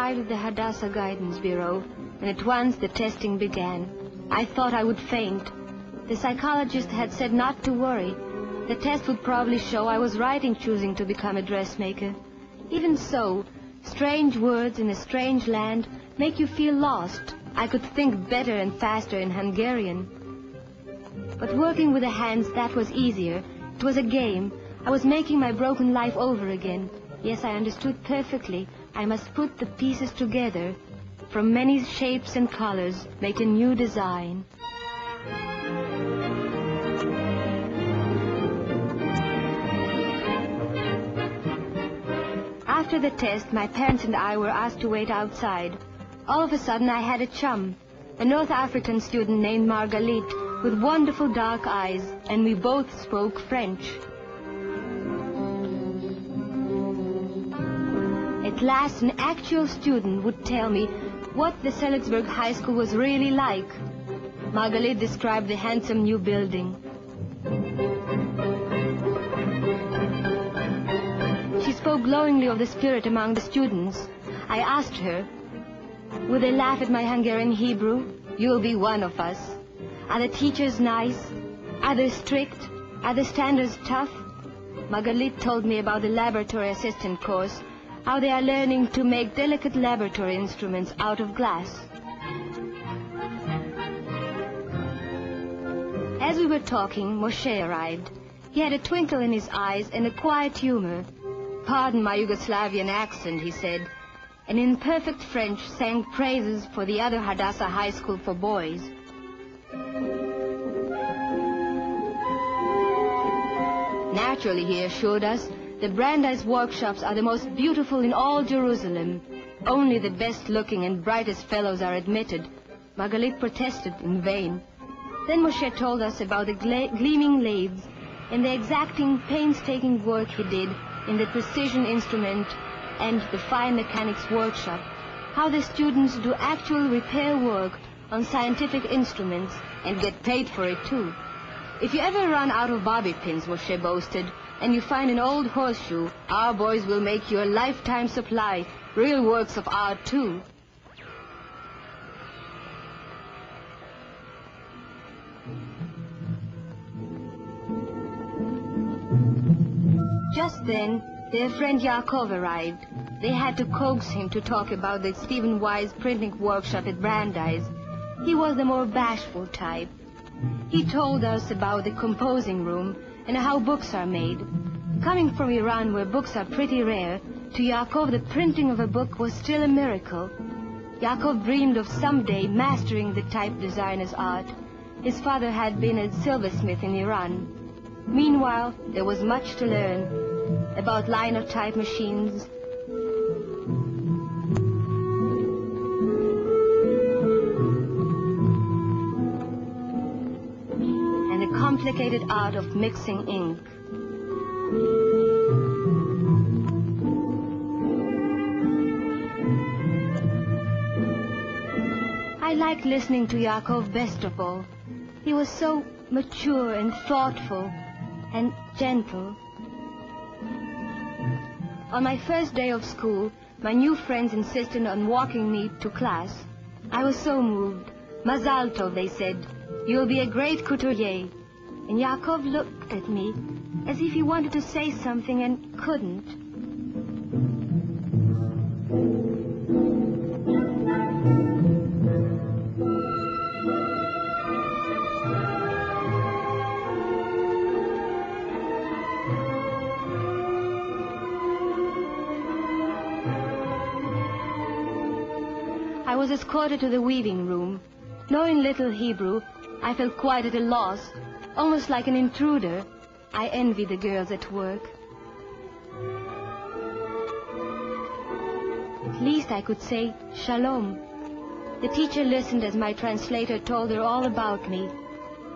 arrived at the Hadassah Guidance Bureau, and at once the testing began. I thought I would faint. The psychologist had said not to worry. The test would probably show I was right in choosing to become a dressmaker. Even so, strange words in a strange land make you feel lost. I could think better and faster in Hungarian. But working with the hands, that was easier. It was a game. I was making my broken life over again. Yes, I understood perfectly. I must put the pieces together. From many shapes and colors, make a new design. After the test, my parents and I were asked to wait outside. All of a sudden, I had a chum, a North African student named Margalit, with wonderful dark eyes, and we both spoke French. At last, an actual student would tell me what the Selitzberg High School was really like. Margalit described the handsome new building. She spoke glowingly of the spirit among the students. I asked her, would they laugh at my Hungarian Hebrew? You'll be one of us. Are the teachers nice? Are they strict? Are the standards tough? Margalit told me about the laboratory assistant course, how they are learning to make delicate laboratory instruments out of glass. As we were talking, Moshe arrived. He had a twinkle in his eyes and a quiet humor. Pardon my Yugoslavian accent, he said, and in perfect French sang praises for the other Hadassah High School for boys. Naturally, he assured us, the Brandeis workshops are the most beautiful in all Jerusalem. Only the best-looking and brightest fellows are admitted. Margalit protested in vain. Then Moshe told us about the gleaming lathes and the exacting, painstaking work he did in the precision instrument and the fine mechanics workshop, how the students do actual repair work on scientific instruments and get paid for it too. If you ever run out of bobby pins, Moshe boasted, and you find an old horseshoe, our boys will make you a lifetime supply, real works of art too. Just then, their friend Yaakov arrived. They had to coax him to talk about the Stephen Wise printing workshop at Brandeis. He was the more bashful type. He told us about the composing room and how books are made. Coming from Iran, where books are pretty rare, to Yaakov the printing of a book was still a miracle. Yaakov dreamed of someday mastering the type designer's art. His father had been a silversmith in Iran. Meanwhile, there was much to learn about linotype machines, and the complicated art of mixing ink. I liked listening to Yaakov best of all. He was so mature and thoughtful and gentle. On my first day of school, my new friends insisted on walking me to class. I was so moved. Mazal tov, they said. You'll be a great couturier. And Yaakov looked at me as if he wanted to say something and couldn't. I was escorted to the weaving room. Knowing little Hebrew, I felt quite at a loss, almost like an intruder. I envied the girls at work. At least I could say shalom. The teacher listened as my translator told her all about me.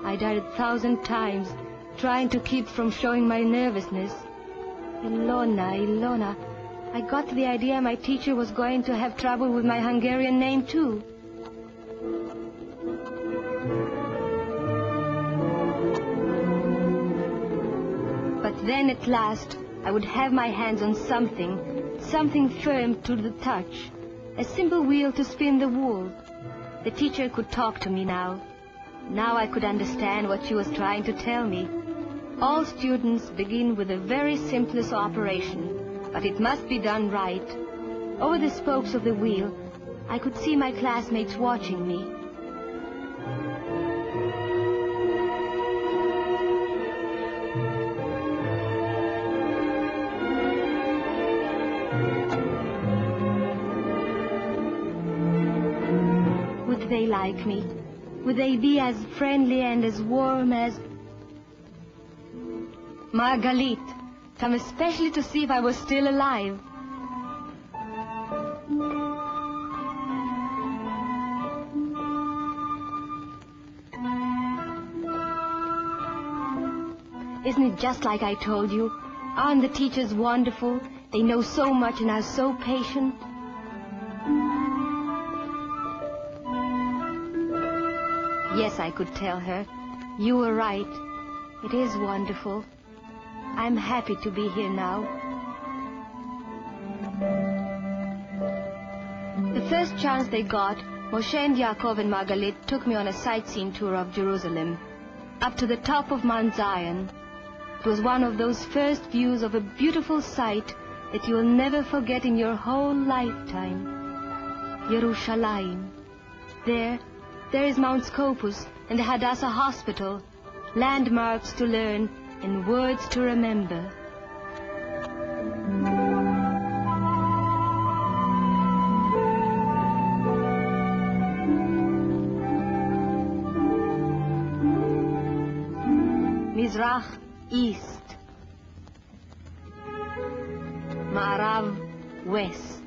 I died 1,000 times, trying to keep from showing my nervousness. Ilona. I got the idea my teacher was going to have trouble with my Hungarian name, too. But then, at last, I would have my hands on something firm to the touch, a simple wheel to spin the wool. The teacher could talk to me now. Now I could understand what she was trying to tell me. All students begin with the very simplest operation, but it must be done right. Over the spokes of the wheel, I could see my classmates watching me. Would they like me? Would they be as friendly and as warm as... Margalit, come especially to see if I was still alive. Isn't it just like I told you? Aren't the teachers wonderful? They know so much and are so patient. Yes, I could tell her. You were right. It is wonderful. I'm happy to be here now. The first chance they got, Moshe and Yaakov and Margalit took me on a sightseeing tour of Jerusalem, up to the top of Mount Zion. It was one of those first views of a beautiful sight that you will never forget in your whole lifetime. Yerushalayim. There is Mount Scopus and the Hadassah Hospital, landmarks to learn and words to remember. Mizrach, east. Ma'arav, west.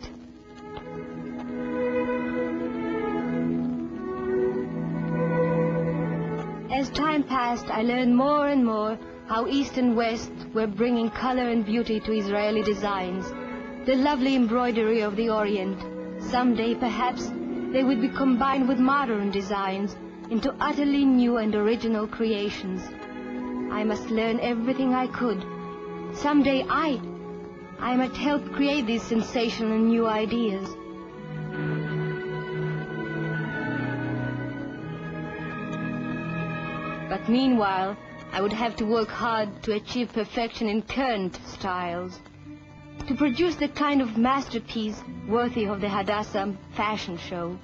As time passed, I learned more and more how East and West were bringing color and beauty to Israeli designs, the lovely embroidery of the Orient. Someday, perhaps, they would be combined with modern designs into utterly new and original creations. I must learn everything I could. Someday I might help create these sensational and new ideas. But meanwhile, I would have to work hard to achieve perfection in current styles, to produce the kind of masterpiece worthy of the Hadassah fashion show.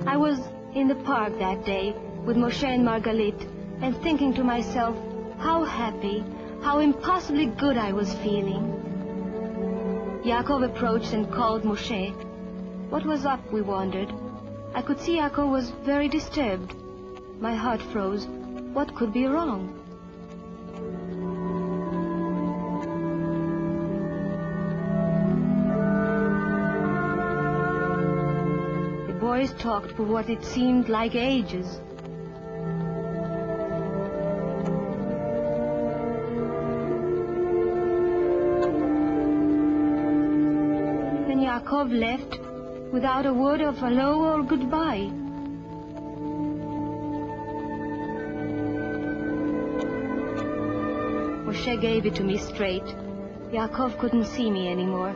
I was in the park that day with Moshe and Margalit, and thinking to myself how happy, how impossibly good I was feeling. Yaakov approached and called Moshe. What was up, we wondered. I could see Yaakov was very disturbed. My heart froze. What could be wrong? The boys talked for what it seemed like ages. Yaakov left without a word of hello or goodbye. Moshe gave it to me straight. Yaakov couldn't see me anymore.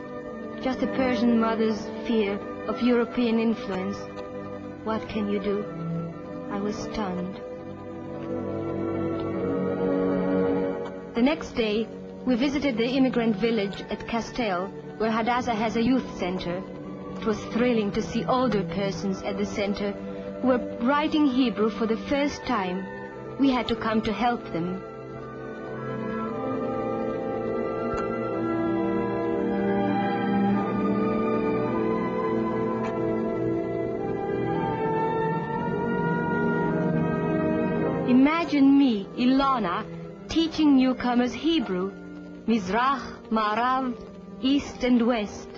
Just a Persian mother's fear of European influence. What can you do? I was stunned. The next day, we visited the immigrant village at Castel, where Hadassah has a youth center. It was thrilling to see older persons at the center who were writing Hebrew for the first time. We had to come to help them. Imagine me, Ilona, teaching newcomers Hebrew. Mizrach, Ma'arav, East and West.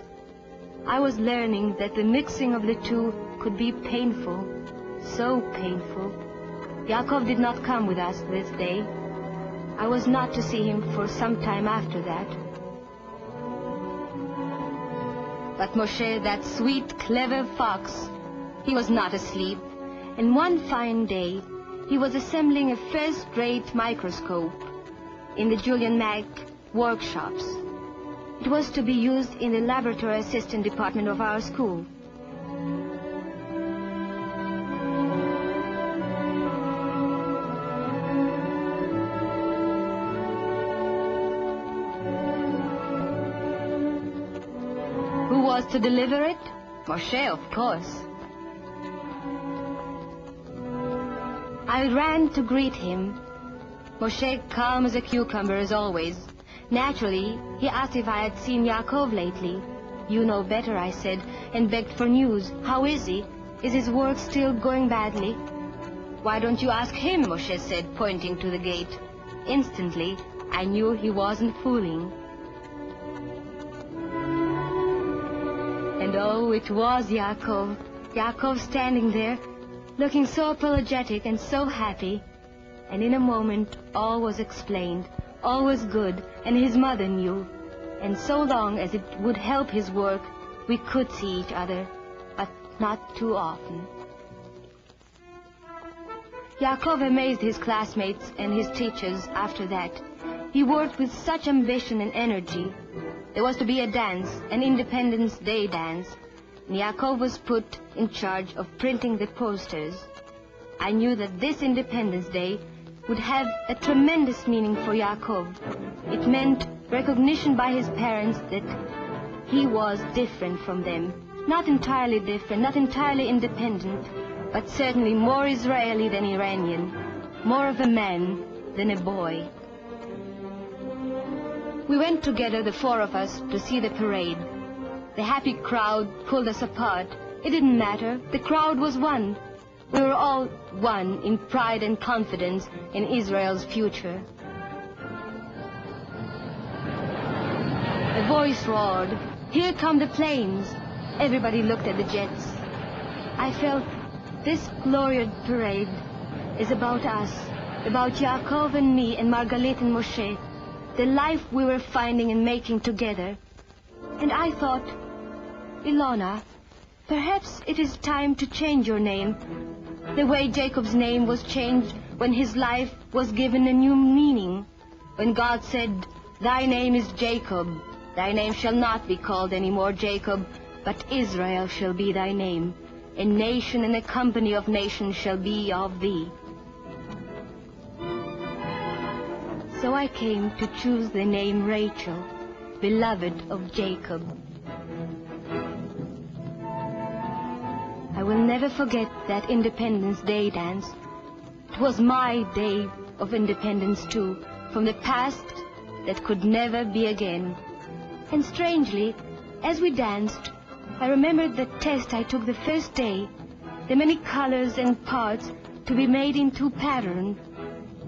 I was learning that the mixing of the two could be painful, so painful. Yaakov did not come with us this day. I was not to see him for some time after that. But Moshe, that sweet, clever fox, he was not asleep. And one fine day, he was assembling a first-rate microscope in the Julian Mack workshops. It was to be used in the laboratory assistant department of our school. Who was to deliver it? Moshe, of course. I ran to greet him. Moshe, calm as a cucumber as always. Naturally, he asked if I had seen Yaakov lately. You know better, I said, and begged for news. How is he? Is his work still going badly? Why don't you ask him, Moshe said, pointing to the gate. Instantly, I knew he wasn't fooling. And oh, it was Yaakov. Yaakov standing there, looking so apologetic and so happy. And in a moment, all was explained. All was good, and his mother knew. And so long as it would help his work, we could see each other, but not too often. Yaakov amazed his classmates and his teachers after that. He worked with such ambition and energy. There was to be a dance, an Independence Day dance, and Yaakov was put in charge of printing the posters. I knew that this Independence Day would have a tremendous meaning for Yaakov. It meant recognition by his parents that he was different from them. Not entirely different, not entirely independent, but certainly more Israeli than Iranian, more of a man than a boy. We went together, the four of us, to see the parade. The happy crowd pulled us apart. It didn't matter. The crowd was one. We were all one in pride and confidence in Israel's future. A voice roared, "Here come the planes!" Everybody looked at the jets. I felt this glorious parade is about us, about Yaakov and me and Margalit and Moshe, the life we were finding and making together. And I thought, Ilona, perhaps it is time to change your name, the way Jacob's name was changed when his life was given a new meaning, when God said, "Thy name is Jacob, thy name shall not be called any more Jacob, but Israel shall be thy name. A nation and a company of nations shall be of thee." So I came to choose the name Rachel, beloved of Jacob. I will never forget that Independence Day dance. It was my day of independence too, from the past that could never be again. And strangely, as we danced, I remembered the test I took the first day, the many colors and parts to be made into pattern.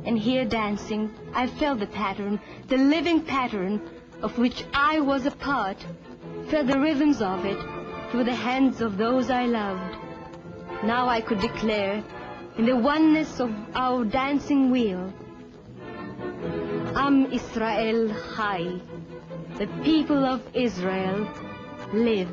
And here dancing, I felt the pattern, the living pattern of which I was a part, felt the rhythms of it through the hands of those I loved. Now I could declare, in the oneness of our dancing wheel, Am Israel Chai, the people of Israel live.